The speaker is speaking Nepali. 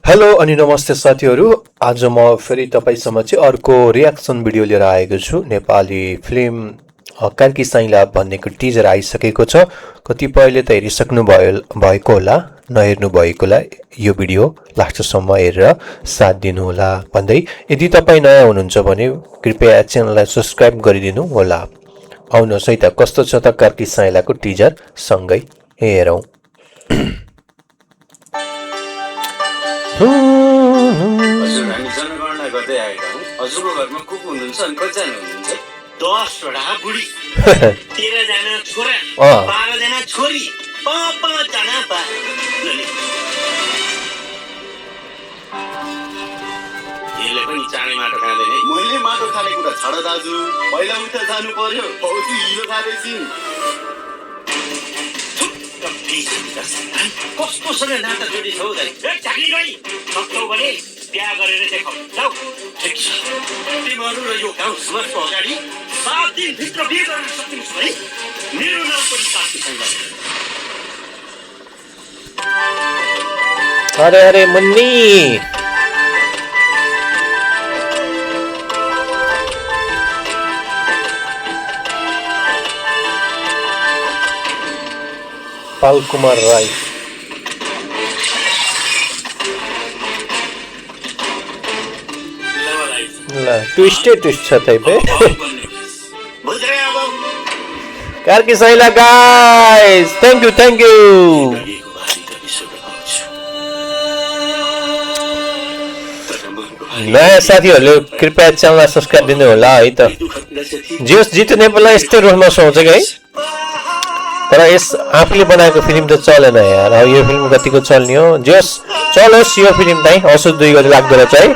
हेलो अनि नमस्ते साथीहरू। आज म फेरि तपाईँ समक्ष अर्को रियाक्सन भिडियो लिएर आएको छु। नेपाली फिल्म कार्की साइँला भन्नेको टिजर आइसकेको छ। कतिपयले त हेरिसक्नु भएको होला, नहेर्नु भएकोलाई यो भिडियो लास्टसम्म हेरेर साथ दिनुहोला भन्दै, यदि तपाईँ नयाँ हुनुहुन्छ भने कृपया च्यानललाई सब्स्क्राइब गरिदिनु होला। आउनुहोस् है त कस्तो छ त कार्की साइँलाको टिजर सँगै हेरौँ। हजुर हामी जनगणना गर्दै आएका हौँ। हजुरको घरमा को को हुनुहुन्छ अनि कतिजना हुनुहुन्छ? 10 वटा बुढी, 13 जना छोरा, 12 जना छोरी, 5 जना बा। यसले पनि चाँडै माटो खाँदैन है। मैले माटो खाने कुरा छाड दाजु, पहिला उठा जानु पर्यो। फौजी हिलो खाँदैछिन्। कस्तोसँग नाता जोडी छौ दाइ? चाकरी गई सक्छौ भने बिहा गरेर देखाऊ। जाऊ। ठिक छ, तिमीहरू र यो गाउँ समाजको अगाडि 7 दिनभित्र बिहे गर्न सकिन्छ भने मेरो नाम पनि कार्की साइँला। अरे अरे मुन्नी, पाल कुमार राई। ल ट्विस्ट छ त्यही pay. Karki Sainla guys, thank you. नयाँ साथीहरूले कृपया च्यानललाई सब्स्क्राइब दिनु होला है त। जितु नेपाललाई यस्तै रोलमा सुहाउँछ कि है, तर यस आफूले बनाएको फिल्म त चलेन यार। अब यो फिल्म कतिको चल्ने हो, जस चलोस् यो फिल्म चाहिँ असोज 2 गते लाग्दो रहेछ है।